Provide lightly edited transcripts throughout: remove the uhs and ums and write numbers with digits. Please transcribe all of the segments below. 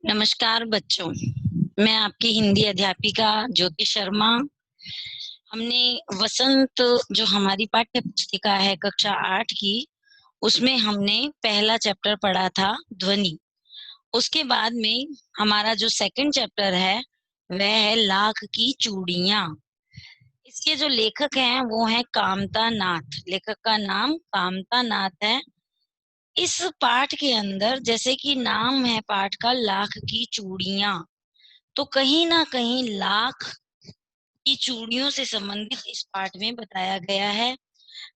नमस्कार बच्चों, मैं आपकी हिंदी अध्यापिका ज्योति शर्मा। हमने वसंत जो हमारी पाठ्य पुस्तिका है कक्षा 8 की, उसमें हमने पहला चैप्टर पढ़ा था ध्वनि। उसके बाद में हमारा जो सेकंड चैप्टर है वह है लाख की चूड़ियां। इसके जो लेखक हैं वो हैं कामता नाथ। लेखक का नाम कामता नाथ है। इस पाठ के अंदर जैसे कि नाम है पाठ का लाख की चूड़ियां, तो कहीं ना कहीं लाख की चूड़ियों से संबंधित इस पाठ में बताया गया है।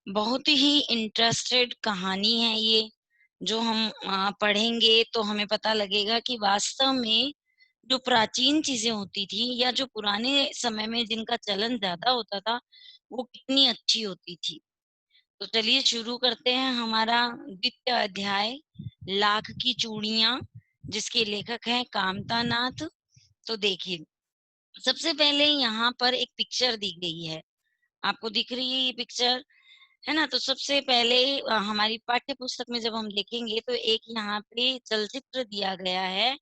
बहुत ही इंटरेस्टेड कहानी है ये। जो हम पढ़ेंगे तो हमें पता लगेगा कि वास्तव में जो प्राचीन चीजें होती थी या जो पुराने समय में जिनका चलन ज्यादा होता था वो कितनी अच्छी होती थी। तो चलिए शुरू करते हैं हमारा द्वितीय अध्याय, लाख की चूड़ियां, जिसके लेखक हैं कामता नाथ। तो देखिए, सबसे पहले यहाँ पर एक पिक्चर दी गई है। आपको दिख रही है ये पिक्चर, है ना? तो सबसे पहले हमारी पाठ्य पुस्तक में जब हम देखेंगे तो एक यहाँ पे चलचित्र दिया गया है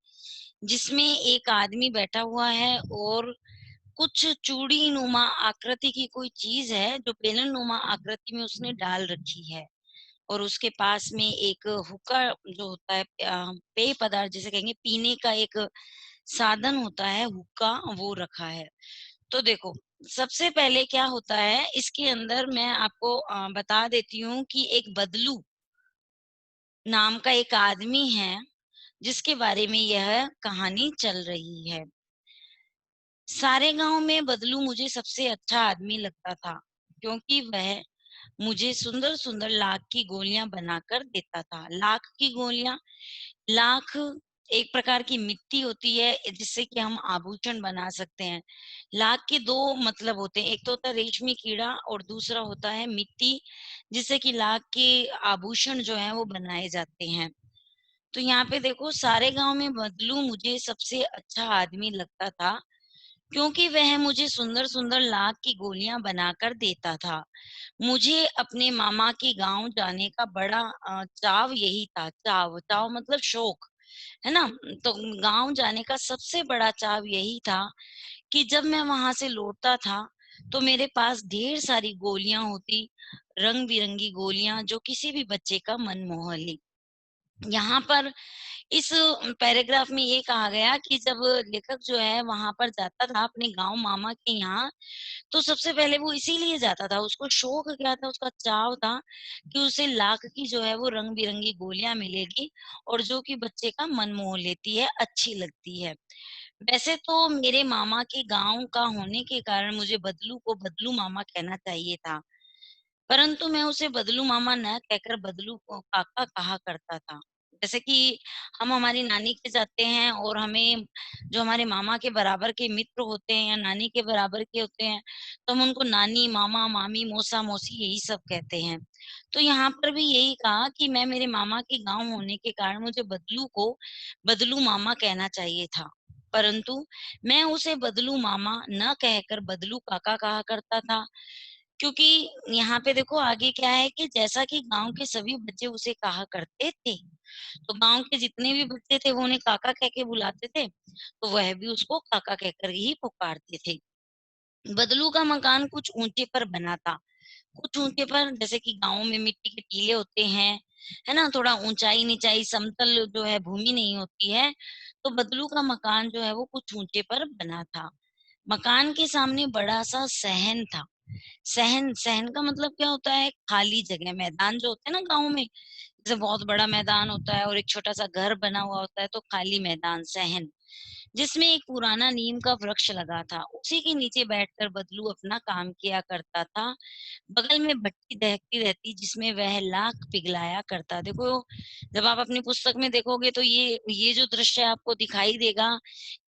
जिसमें एक आदमी बैठा हुआ है और कुछ चूड़ी नुमा आकृति की कोई चीज है जो पेनल नुमा आकृति में उसने डाल रखी है। और उसके पास में एक हुक्का जो होता है, पेय पदार्थ जिसे कहेंगे, पीने का एक साधन होता है हुक्का, वो रखा है। तो देखो, सबसे पहले क्या होता है इसके अंदर, मैं आपको बता देती हूँ कि एक बदलू नाम का एक आदमी है जिसके बारे में यह कहानी चल रही है। सारे गांव में बदलू मुझे सबसे अच्छा आदमी लगता था क्योंकि वह मुझे सुंदर सुंदर लाख की गोलियां बनाकर देता था। लाख की गोलियां, लाख एक प्रकार की मिट्टी होती है जिससे कि हम आभूषण बना सकते हैं। लाख के दो मतलब होते हैं, एक तो होता है रेशमी कीड़ा और दूसरा होता है मिट्टी, जिससे कि लाख के आभूषण जो है वो बनाए जाते हैं। तो यहाँ पे देखो, सारे गांव में बदलू मुझे सबसे अच्छा आदमी लगता था क्योंकि वह मुझे सुंदर सुंदर लाख की गोलियां बनाकर देता था। मुझे अपने मामा के गांव जाने का बड़ा चाव यही था। चाव चाव मतलब शौक, है ना? तो गांव जाने का सबसे बड़ा चाव यही था कि जब मैं वहां से लौटता था तो मेरे पास ढेर सारी गोलियां होती, रंग बिरंगी गोलियां जो किसी भी बच्चे का मन मोह ले। यहाँ पर इस पैराग्राफ में ये कहा गया कि जब लेखक जो है वहां पर जाता था अपने गांव मामा के यहाँ, तो सबसे पहले वो इसीलिए जाता था, उसको शौक क्या था, उसका चाव था कि उसे लाख की जो है वो रंग बिरंगी गोलियां मिलेगी और जो कि बच्चे का मन मोह लेती है, अच्छी लगती है। वैसे तो मेरे मामा के गांव का होने के कारण मुझे बदलू को बदलू मामा कहना चाहिए था, परंतु मैं उसे बदलू मामा न कहकर बदलू को काका कहा करता था। जैसे कि हम हमारी नानी के जाते हैं और हमें जो हमारे मामा के बराबर के मित्र होते हैं या नानी के बराबर के होते हैं, तो हम उनको नानी, मामा, मामी, मौसा, मौसी यही सब कहते हैं। तो यहाँ पर भी यही कहा कि मैं मेरे मामा के गांव होने के कारण मुझे बदलू को बदलू मामा कहना चाहिए था, परंतु मैं उसे बदलू मामा न कहकर बदलू काका कहा करता था। क्योंकि यहाँ पे देखो आगे क्या है कि जैसा कि गांव के सभी बच्चे उसे कहा करते थे, तो गांव के जितने भी बच्चे थे वो उन्हें काका कह के बुलाते थे, तो वह भी उसको काका कहकर ही पुकारते थे। बदलू का मकान कुछ ऊंचे पर बना था। कुछ ऊंचे पर, जैसे कि गांव में मिट्टी के टीले होते हैं, है ना? थोड़ा ऊंचाई नीचाई समतल जो है भूमि नहीं होती है, तो बदलू का मकान जो है वो कुछ ऊंचे पर बना था। मकान के सामने बड़ा सा सहन था। सहन, सहन का मतलब क्या होता है? खाली जगह, मैदान जो होते हैं ना गाँव में, जैसे बहुत बड़ा मैदान होता है और एक छोटा सा घर बना हुआ होता है, तो खाली मैदान, सहन, जिसमें एक पुराना नीम का वृक्ष लगा था। उसी के नीचे बैठकर बदलू अपना काम किया करता था। बगल में भट्टी दहकती रहती जिसमें वह लाख पिघलाया करता। देखो, जब आप अपनी पुस्तक में देखोगे तो ये जो दृश्य आपको दिखाई देगा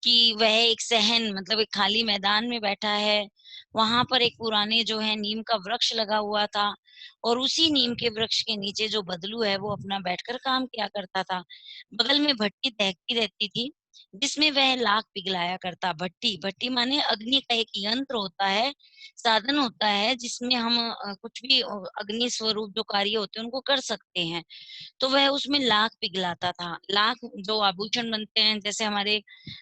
कि वह एक सहन मतलब एक खाली मैदान में बैठा है। वहां पर एक पुराने जो है नीम का वृक्ष लगा हुआ था और उसी नीम के वृक्ष के नीचे जो बदलू है वो अपना बैठकर काम किया करता था। बगल में भट्टी दहकती रहती थी जिसमें वह लाख पिघलाया करता। भट्टी, भट्टी माने अग्नि का एक यंत्र होता है, साधन होता है जिसमें हम कुछ भी अग्नि स्वरूप जो कार्य होते हैं उनको कर सकते हैं। तो वह उसमें लाख पिघलाता था। लाख जो आभूषण बनते हैं, जैसे हमारे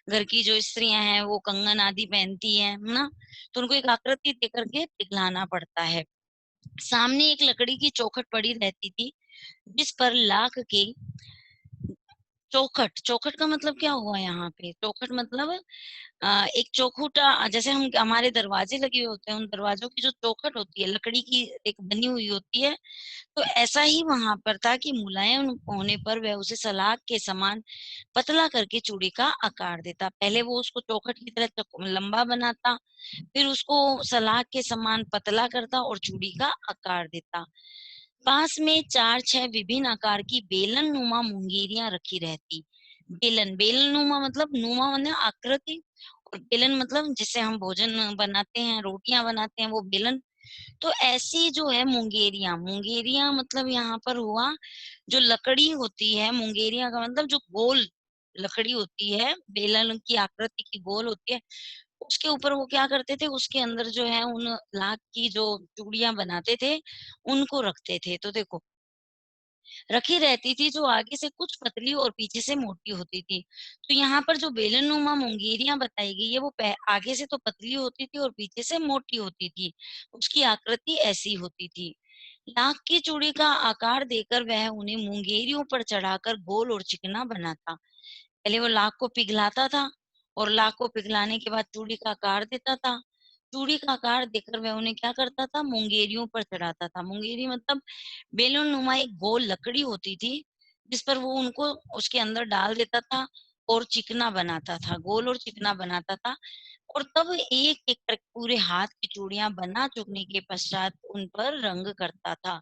घर की जो स्त्रियां हैं वो कंगन आदि पहनती हैं, है ना? तो उनको एक आकृति दे करके पिघलाना पड़ता है। सामने एक लकड़ी की चौखट पड़ी रहती थी, जिस पर लाख के चौखट, चौखट का मतलब क्या हुआ यहाँ पे? चौखट मतलब एक चौखूटा, जैसे हम हमारे दरवाजे लगे हुए होते हैं, उन दरवाजों की जो चौखट होती है, लकड़ी की एक बनी हुई होती है, तो ऐसा ही वहाँ पर था कि मुलायम होने पर वह उसे सलाख के समान पतला करके चूड़ी का आकार देता। पहले वो उसको चौखट की तरह लंबा बनाता, फिर उसको सलाख के समान पतला करता और चूड़ी का आकार देता। पास में 4-6 विभिन्न आकार की बेलन नुमा मुंगेरियां रखी रहती। बेलन, बेलन नुमा मतलब नुमा माने आकृति, और बेलन मतलब जिससे हम भोजन बनाते हैं, रोटियां बनाते हैं, वो बेलन। तो ऐसी जो है मुंगेरियां, मुंगेरियां मतलब यहाँ पर हुआ जो लकड़ी होती है, मुंगेरियां का मतलब जो गोल लकड़ी होती है, बेलन की आकृति की गोल होती है, उसके ऊपर वो क्या करते थे, उसके अंदर जो है उन लाख की जो चूड़ियां बनाते थे, उनको रखते थे। तो देखो, रखी रहती थी जो आगे से कुछ पतली और पीछे से मोटी होती थी। तो यहाँ पर जो बेलनुमा मुंगेरियां बताई गई है वो आगे से तो पतली होती थी और पीछे से मोटी होती थी। उसकी आकृति ऐसी होती थी। लाख की चूड़ी का आकार देकर वह उन्हें मुंगेरियों पर चढ़ाकर गोल और चिकना बनाता। पहले वो लाख को पिघलाता था और लाख को पिघलाने के बाद चूड़ी का आकार देता था। चूड़ी का आकार देकर वह उन्हें क्या करता था, मुंगेरियों पर चढ़ाता था। मुंगेरी मतलब बेलन नुमा एक गोल लकड़ी होती थी, जिस पर वो उनको उसके अंदर डाल देता था और चिकना बनाता था, गोल और चिकना बनाता था। और तब एक एक करके पूरे हाथ की चूड़ियां बना चुकने के पश्चात उन पर रंग करता था।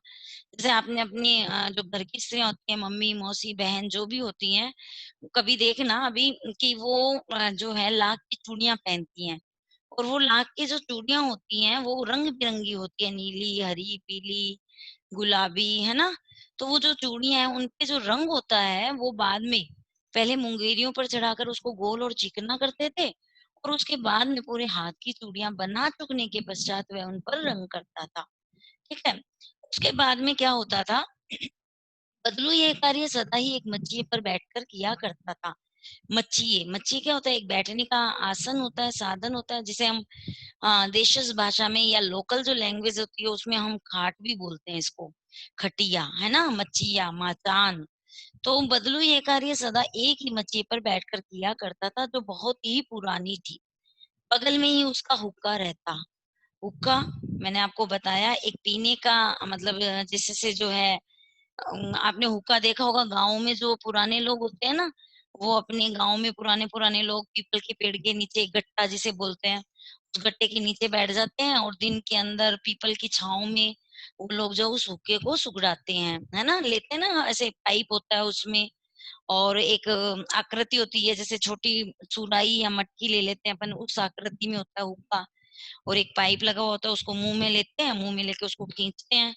जैसे आपने अपनी जो घर की स्त्रियाँ होती हैं, मम्मी, मौसी, बहन जो भी होती हैं, कभी देखना अभी कि वो जो है लाख की चूड़ियाँ पहनती हैं, और वो लाख की जो चूड़ियाँ होती हैं वो रंग-बिरंगी होती है, नीली, हरी, पीली, गुलाबी, है ना? तो वो जो चूड़ियाँ हैं उनपे जो रंग होता है वो बाद में पहले मुंगेरियों पर चढ़ाकर उसको गोल और चिकना करते थे, और उसके बाद में पूरे हाथ की चूड़ियाँ बना चुकने के पश्चात वह उन पर रंग करता था। ठीक है? उसके बाद में क्या होता था, बदलू ये कार्य सदा ही एक मच्छी पर बैठकर किया करता था। मच्छी, मच्छी क्या होता है, एक बैठने का आसन होता है, साधन होता है, जिसे हम देशज भाषा में या लोकल जो लैंग्वेज होती है उसमें हम खाट भी बोलते हैं इसको, खटिया, है ना? मच्छिया, माचान। तो बदलू ये कार्य सदा एक ही मच्छी पर बैठकर किया करता था, जो बहुत ही पुरानी थी। बगल में ही उसका हुक्का रहता। हुक्का, मैंने आपको बताया, एक पीने का मतलब जिससे जो है आपने हुक्का देखा होगा गाँव में, जो पुराने लोग होते हैं ना, वो अपने गाँव में पुराने-पुराने लोग पीपल के पेड़ के नीचे एक गट्टा जिसे बोलते हैं, उस गट्टे के नीचे बैठ जाते हैं और दिन के अंदर पीपल की छाँव में वो लोग जो उस हुक्के को सुगड़ाते हैं, है ना? लेते हैं ना, ऐसे पाइप होता है उसमें, और एक आकृति होती है, जैसे छोटी सुराही या मटकी ले लेते हैं अपन, उस आकृति में होता है हुक्का, और एक पाइप लगा हुआ होता है, उसको मुँह में लेते हैं, मुँह में लेके उसको खींचते हैं।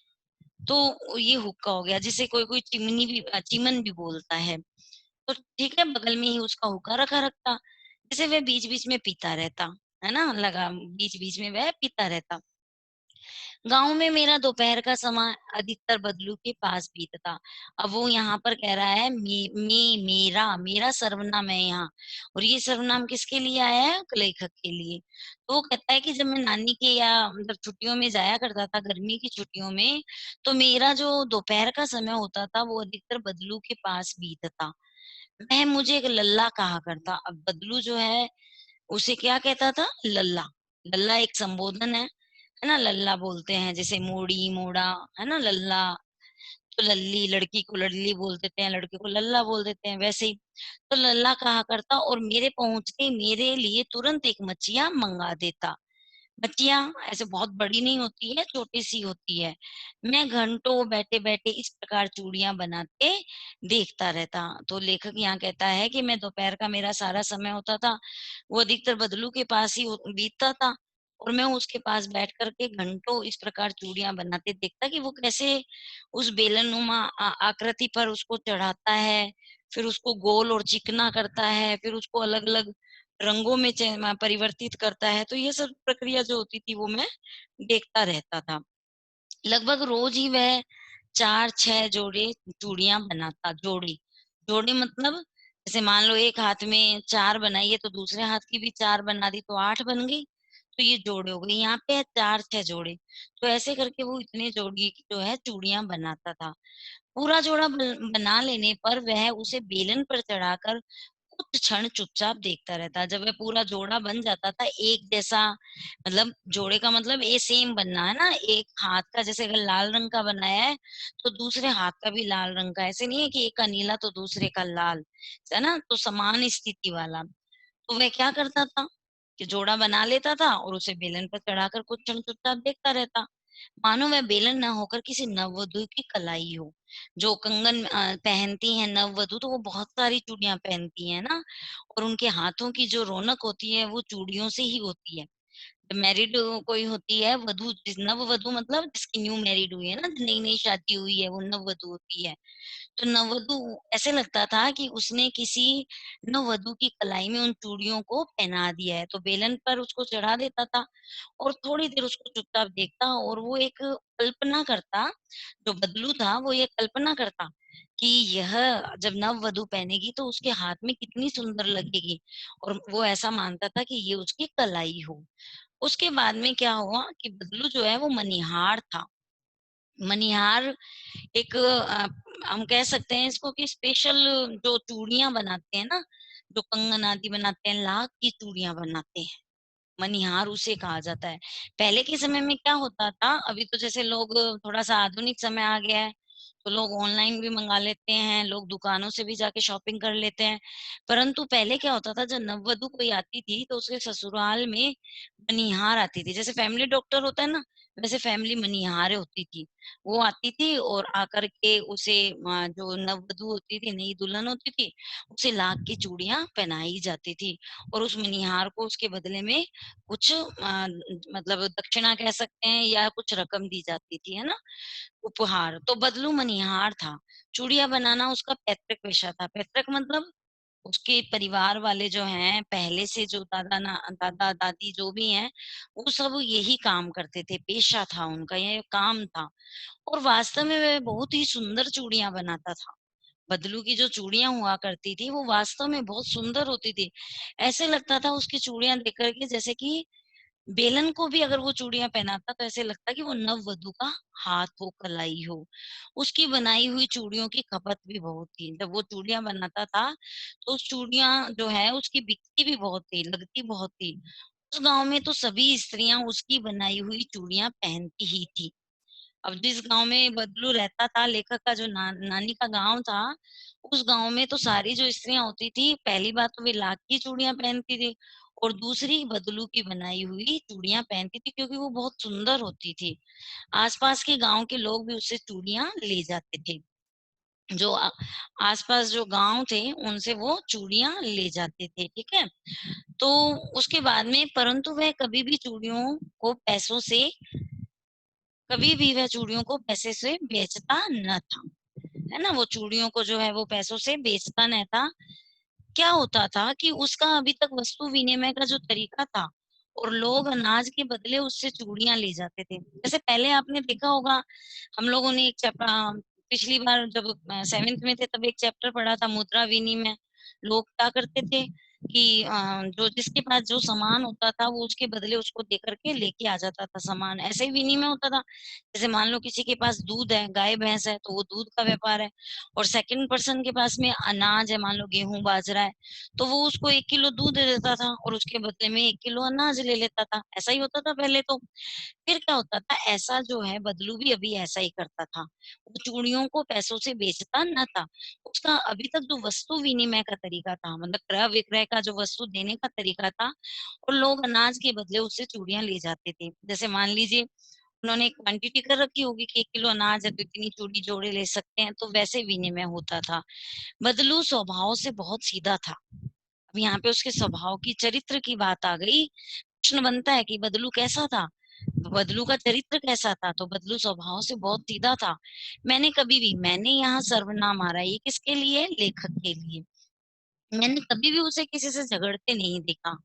तो ये हुक्का हो गया, जिसे कोई-कोई चिमनी भी चिमन भी बोलता है। तो ठीक है, बगल में ही उसका हुक्का रखा रखता, जिसे वह बीच-बीच में पीता रहता, है ना? लगा बीच-बीच में वह पीता रहता। गाँव में मेरा दोपहर का समय अधिकतर बदलू के पास बीतता। अब वो यहाँ पर कह रहा है मेरा सर्वनाम है यहाँ, और ये सर्वनाम किसके लिए आया है? लेखक के लिए। तो वो कहता है कि जब मैं नानी के या मतलब छुट्टियों में जाया करता था, गर्मी की छुट्टियों में, तो मेरा जो दोपहर का समय होता था वो अधिकतर बदलू के पास बीतता। वह मुझे एक लल्ला कहा करता। अब बदलू जो है उसे क्या कहता था? लल्ला। लल्ला एक संबोधन है ना? लल्ला बोलते हैं, जैसे मोड़ी, मोड़ा, है ना? लल्ला, तो लल्ली, लड़की को लल्ली बोल देते हैं, लड़के को लल्ला बोल देते हैं, वैसे ही। तो लल्ला कहा करता और मेरे पहुँचते मेरे लिए तुरंत एक मच्छिया मँगा देता। बच्चियाँ ऐसे बहुत बड़ी नहीं होती है, छोटी-सी होती है। मैं घंटों बैठे-बैठे इस प्रकार चूड़ियाँ बनाते देखता रहता। तो लेखक यहाँ कहता है कि मैं दोपहर का मेरा सारा समय होता था, वो अधिकतर बदलू के पास ही बीतता था, और मैं उसके पास बैठ कर के घंटों इस प्रकार चूड़ियाँ बनाते देखता कि वो कैसे उस बेलनुमा आकृति पर उसको चढ़ाता है, फिर उसको गोल और चिकना करता है, फिर उसको अलग-अलग रंगों में परिवर्तित करता है। तो ये सब प्रक्रिया जो होती थी वो मैं देखता रहता था। लगभग रोज ही वह 4-6 जोड़े चूड़ियाँ बनाता। जोड़े मतलब जैसे मान लो एक हाथ में 4 बनाई है तो दूसरे हाथ की भी 4 बना दी तो 8 बन गई। तो ये जोड़े हो गए। यहाँ पे है 4-6 जोड़े। तो ऐसे करके वो इतने जोड़ी की जो है चूड़ियाँ बनाता था। पूरा जोड़ा बना लेने पर वह उसे बेलन पर चढ़ाकर कुछ क्षण चुपचाप देखता रहता। जब वह पूरा जोड़ा बन जाता था एक जैसा, मतलब जोड़े का मतलब ये सेम बनना है ना, एक हाथ का जैसे अगर लाल रंग का बनाया है तो दूसरे हाथ का भी लाल रंग का, ऐसे नहीं है कि एक का नीला तो दूसरे का लाल, है ना, तो समान स्थिति वाला। तो वह क्या करता था कि जोड़ा बना लेता था और उसे बेलन पर चढ़ाकर कुछ क्षण चुपचाप देखता रहता, मानो वह बेलन ना होकर किसी नववधु की कलाई हो। जो कंगन पहनती है नववधु तो वो बहुत सारी चूड़ियां पहनती है ना, और उनके हाथों की जो रौनक होती है वो चूड़ियों से ही होती है। मैरिड कोई होती है वधु, नववधु मतलब जिसकी न्यू मैरिड हुई है ना, नई नई शादी हुई है, वो नववधु होती है। तो नववधु ऐसे लगता था कि उसने किसी नववधु की कलाई में उन चूड़ियों को पहना दिया है। तो बेलन पर उसको चढ़ा देता था और थोड़ी देर उसको चुपचाप देखता और वो एक कल्पना करता, जो बदलू था वो ये कल्पना करता कि यह जब नववधु पहनेगी तो उसके हाथ में कितनी सुंदर लगेगी, और वो ऐसा मानता था कि ये उसकी कलाई हो। उसके बाद में क्या हुआ कि बदलू जो है वो मनिहार था। मनिहार एक हम कह सकते हैं इसको कि स्पेशल जो चूड़ियां बनाते हैं ना, जो कंगन आदि बनाते हैं, लाख की चूड़ियां बनाते हैं, मनिहार उसे कहा जाता है। पहले के समय में क्या होता था, अभी तो जैसे लोग थोड़ा सा आधुनिक समय आ गया है तो लोग ऑनलाइन भी मंगा लेते हैं, लोग दुकानों से भी जाके शॉपिंग कर लेते हैं। परंतु पहले क्या होता था, जब नववधु कोई आती थी तो उसके ससुराल में मनिहार आती थी। जैसे फैमिली डॉक्टर होता है ना, वैसे फैमिली मनिहार होती थी। वो आती थी और आकर के उसे जो नववधु होती थी, नई दुल्हन होती थी, उसे लाख की चूड़ियां पहनाई जाती थी और उस मनिहार को उसके बदले में कुछ मतलब दक्षिणा कह सकते हैं या कुछ रकम दी जाती थी, है ना, उपहार। तो बदलू मनिहार था। चूड़ियां बनाना उसका पैतृक पेशा था। पैतृक मतलब उसके परिवार वाले जो हैं, पहले से जो दादा दादी जो भी हैं, वो सब यही काम करते थे, पेशा था उनका, ये काम था। और वास्तव में वह बहुत ही सुंदर चूड़ियां बनाता था। बदलू की जो चूड़ियां हुआ करती थी वो वास्तव में बहुत सुंदर होती थी। ऐसे लगता था उसकी चूड़ियां देख करके जैसे कि बेलन को भी अगर वो चूड़ियां पहनाता तो ऐसे लगता कि वो नववधु का हाथ हो, कलाई हो। उसकी बनाई हुई चूड़ियों की खपत भी बहुत थी। जब वो चूड़ियां बनाता था तो उस चूड़ियां जो है उसकी बिकती भी बहुत थी, लगती बहुत थी। उस गांव में तो सभी स्त्रियां उसकी बनाई हुई चूड़ियां पहनती ही थी। अब जिस गांव में बदलू रहता था, लेखक का जो नानी का गांव था, उस गांव में तो सारी जो स्त्रियां होती थी, पहली बात तो वे लाख की चूड़ियां पहनती थी और दूसरी बदलू की बनाई हुई चूड़ियां पहनती थी क्योंकि वो बहुत सुंदर होती थी। आसपास के गांव के लोग भी उससे चूड़ियां ले जाते थे। जो आसपास जो गांव थे उनसे वो चूड़ियां ले जाते थे, ठीक है। तो उसके बाद में परंतु वह कभी भी चूड़ियों को पैसों से, कभी भी वह चूड़ियों को पैसे से बेचता न था, है ना, वो चूड़ियों को जो है वो पैसों से बेचता न था। क्या होता था कि उसका अभी तक वस्तु विनिमय का जो तरीका था, और लोग अनाज के बदले उससे चूड़ियां ले जाते थे। जैसे पहले आपने देखा होगा, हम लोगों ने एक चैप्टर पिछली बार जब 7th में थे तब एक चैप्टर पढ़ा था, मुद्रा विनिमय। लोग क्या करते थे कि जो जिसके पास जो सामान होता था वो उसके बदले उसको दे करके लेके आ जाता था सामान, ऐसे ही विनिमय होता था। जैसे मान लो किसी के पास दूध है, गाय भैंस है, तो वो दूध का व्यापार है, और सेकंड पर्सन के पास में अनाज है, मान लो गेहूं बाजरा है, तो वो उसको 1 किलो दूध दे देता था और उसके बदले में 1 किलो अनाज ले लेता था। ऐसा ही होता था पहले तो। फिर क्या होता था, ऐसा जो है बदलू भी अभी ऐसा ही करता था। वो चूड़ियों को पैसों से बेचता न था। उसका अभी तक जो वस्तु विनिमय का तरीका था, मतलब क्रय विक्रय का जो वस्तु देने का तरीका था, और लोग अनाज के बदले उससे चूड़ियां ले जाते थे। जैसे मान लीजिए उन्होंने एक क्वांटिटी कर रखी होगी कि 1 किलो अनाज है तो इतनी चूड़ी जोड़े ले सकते हैं, तो वैसे विनिमय होता था। बदलू स्वभाव से बहुत सीधा था। अब यहाँ पे उसके स्वभाव की, चरित्र की बात आ गई। प्रश्न बनता है कि बदलू कैसा था। बदलू का चरित्र कैसा था? तो बदलू स्वभाव से बहुत सीधा था। मैंने यहाँ सर्वनाम आ रहा है, ये किसके लिए? लेखक के लिए। मैंने कभी भी उसे किसी से झगड़ते नहीं देखा।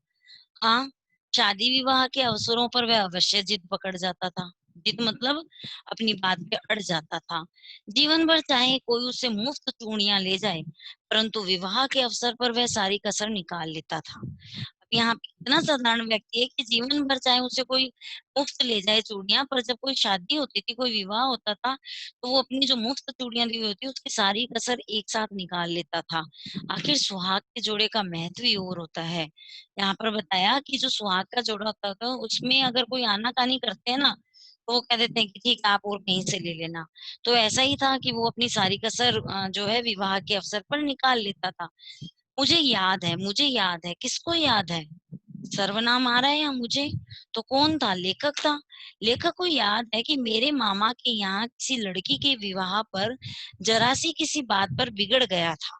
हाँ, शादी विवाह के अवसरों पर वह अवश्य जिद पकड़ जाता था। जिद मतलब अपनी बात पे अड़ जाता था। जीवन भर चाहे कोई उसे मुफ्त चूड़ियां ले जाए, परंतु विवाह के अवसर पर वह सारी कसर निकाल लेता था। यहाँ पे इतना साधारण व्यक्ति है कि जीवन भर चाहे उसे कोई मुफ्त ले जाए चूड़ियां, पर जब कोई शादी होती थी, कोई विवाह होता था, तो वो अपनी जो मुफ्त चूड़ियां दी हुई होती उसकी सारी कसर एक साथ निकाल लेता था। आखिर सुहाग के जोड़े का महत्व ही और होता है। यहाँ पर बताया कि जो सुहाग का जोड़ा होता था उसमें अगर कोई आनाकानी करते हैं ना, तो वो कह देते हैं कि ठीक है, आप और कहीं से ले लेना। तो ऐसा ही था कि वो अपनी सारी कसर जो है विवाह के अवसर पर निकाल लेता था। मुझे याद है, किसको याद है? सर्वनाम आ रहा है या मुझे? तो कौन था? लेखक था। लेखक को याद है कि मेरे मामा के यहाँ किसी लड़की के विवाह पर जरा सी किसी बात पर बिगड़ गया था,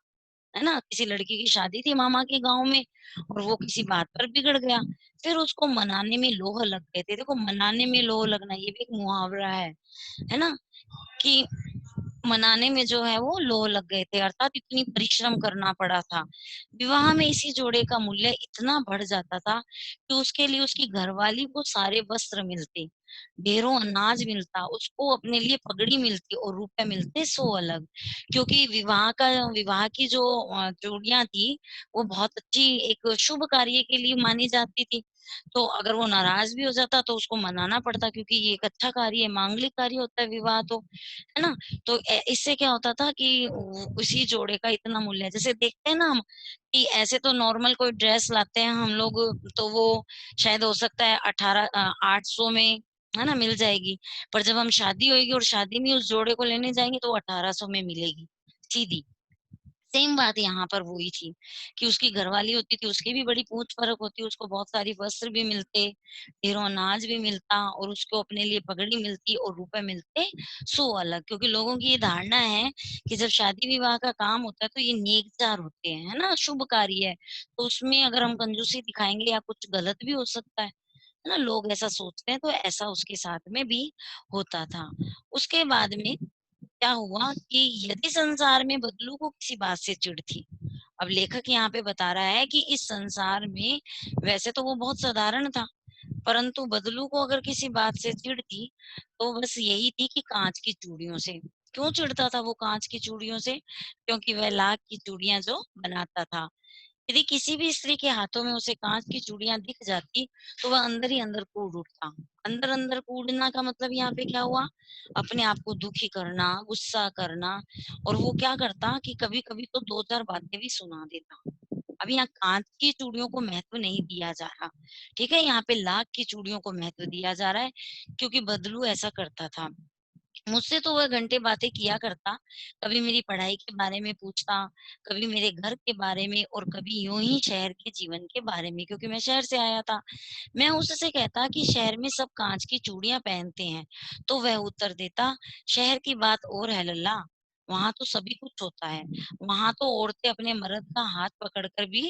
है ना? किसी लड़की की शादी थी मामा के गांव में, और वो किसी बात पर बिगड़ गया। फिर उसको मनाने में लोह लग गए थे। देखो, मनाने में लोह लगना ये भी एक मुहावरा है ना? कि मनाने में जो है वो लोह लग गए थे, अर्थात इतनी परिश्रम करना पड़ा था। विवाह में इसी जोड़े का मूल्य इतना बढ़ जाता था कि उसके लिए उसकी घरवाली को सारे वस्त्र मिलते, ढेरों अनाज मिलता, उसको अपने लिए पगड़ी मिलती और रुपए मिलते 100 अलग। क्योंकि विवाह की जो जोड़ियां थी, वो बहुत अच्छी एक शुभ कार्य के लिए मानी जाती थी। तो अगर वो नाराज भी हो जाता तो उसको मनाना पड़ता, क्योंकि ये एक अच्छा कार्य है, मांगलिक कार्य होता है विवाह तो, है ना? तो इससे क्या होता था कि उसी जोड़े का इतना मूल्य है। जैसे देखते हैं ना हम कि ऐसे तो नॉर्मल कोई ड्रेस लाते हैं हम लोग, तो वो शायद हो सकता है 800 में, है ना, मिल जाएगी। पर जब हम शादी होगी और शादी में उस जोड़े को लेने जाएंगे तो वो 1800 में मिलेगी, सीधी। सेम बात यहाँ पर वही थी कि उसकी घरवाली होती थी, उसकी भी बड़ी पूछ परख होती, उसको बहुत सारी वस्त्र भी मिलते, ढेरों अनाज भी मिलता, और उसको अपने लिए पगड़ी मिलती और रुपए मिलते 100 अलग। क्योंकि लोगों की ये धारणा है कि जब शादी विवाह का काम होता है तो ये नेकचार होते हैं, है ना, शुभ कार्य है, तो उसमें अगर हम कंजूसी दिखाएंगे या कुछ गलत भी हो सकता है ना, लोग ऐसा सोचते हैं। तो ऐसा उसके साथ में भी होता था। उसके बाद में क्या हुआ कि यदि संसार में बदलू को किसी बात से चिढ़ थी, अब लेखक यहाँ पे बता रहा है कि इस संसार में वैसे तो वो बहुत साधारण था, परंतु बदलू को अगर किसी बात से चिढ़ थी तो बस यही थी कि कांच की चूड़ियों से। क्यों चिढ़ता था वो कांच की चूड़ियों से? क्योंकि वह लाख की चूड़ियां जो बनाता था, यदि किसी भी स्त्री के हाथों में उसे कांच की चूड़ियां दिख जाती तो वह अंदर ही अंदर कूद उठता। अंदर अंदर कूदना का मतलब यहाँ पे क्या हुआ? अपने आप को दुखी करना, गुस्सा करना। और वो क्या करता कि कभी कभी तो दो चार बातें भी सुना देता। अब यहाँ कांच की चूड़ियों को महत्व नहीं दिया जा रहा, ठीक है, यहाँ पे लाख की चूड़ियों को महत्व दिया जा रहा है। क्योंकि बदलू ऐसा करता था, मुझसे तो वह घंटे बातें किया करता, कभी मेरी पढ़ाई के बारे में पूछता, कभी मेरे घर के बारे में, और कभी यूं ही शहर के जीवन के बारे में, क्योंकि मैं शहर से आया था। मैं उससे कहता कि शहर में सब कांच की चूड़ियां पहनते हैं, तो वह उत्तर देता, शहर की बात और है लल्ला, वहां तो सभी कुछ होता है। वहां तो औरतें अपने मर्द का हाथ पकड़कर भी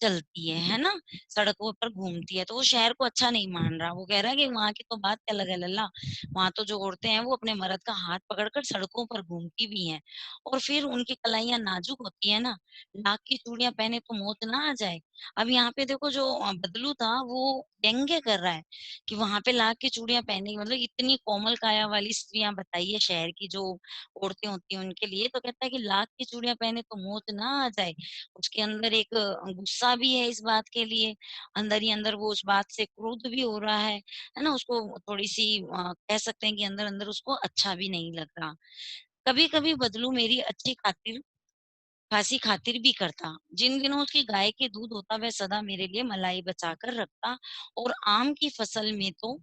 चलती है ना, सड़कों पर घूमती है। तो वो शहर को अच्छा नहीं मान रहा, वो कह रहा है कि वहां की तो बात अलग है लल्ला, वहां तो जो औरतें हैं वो अपने मर्द का हाथ पकड़कर सड़कों पर घूमती भी हैं, और फिर उनकी कलाइयां नाजुक होती है ना, नाक की चूड़ियां पहने तो मौत ना आ जाए। अब यहाँ पे देखो, जो बदलू था वो व्यंग्य कर रहा है कि वहां पे लाख की चूड़ियां पहने, मतलब इतनी कोमल काया वाली स्त्रियां बताइए, शहर की जो औरतें होती हैं उनके लिए, तो कहता है कि लाख की चूड़ियां पहने तो मौत ना आ जाए। उसके अंदर एक गुस्सा भी है इस बात के लिए, अंदर ही अंदर वो उस बात से क्रुद्ध भी हो रहा है ना, उसको थोड़ी सी कह सकते हैं कि अंदर अंदर उसको अच्छा भी नहीं लग रहा। कभी कभी बदलू मेरी अच्छी खातिर खासी खातिर भी करता, जिन दिनों उसकी गाय के दूध होता वह सदा मेरे लिए मलाई बचा कर रखता, और आम की फसल में तो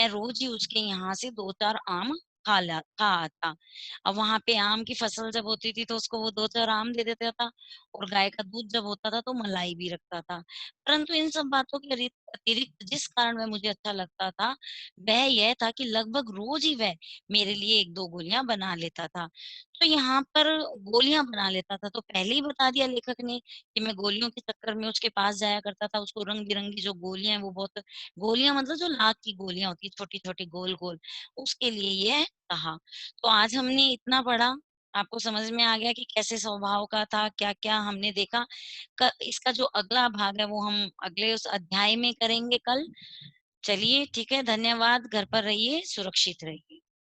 मैं रोज ही उसके यहाँ से दो चार आम खा आता। अब वहाँ पे आम की फसल जब होती थी तो उसको वो 2-4 आम दे देता था और गाय का दूध जब होता था तो मलाई भी रखता था। परंतु इन सब बातों के अतिरिक्त जिस कारण वह मुझे अच्छा लगता था, वह यह था कि लगभग रोज़ ही वह मेरे लिए 1-2 गोलियाँ बना लेता था। तो यहाँ पर गोलियाँ बना लेता था तो पहले ही बता दिया लेखक ने कि मैं गोलियों के चक्कर में उसके पास जाया करता था। उसको रंग-बिरंगी जो गोलियाँ हैं वो बहुत गोलियाँ मतलब जो लाख की गोलियाँ होती हैं छोटी-छोटी गोल-गोल, उसके लिए यह कहा। तो आज हमने इतना पढ़ा, आपको समझ में आ गया कि कैसे स्वभाव का था, क्या-क्या हमने देखा। इसका जो अगला भाग है वो हम अगले उस अध्याय में करेंगे कल। चलिए ठीक है, धन्यवाद। घर पर रहिए, सुरक्षित रहिए।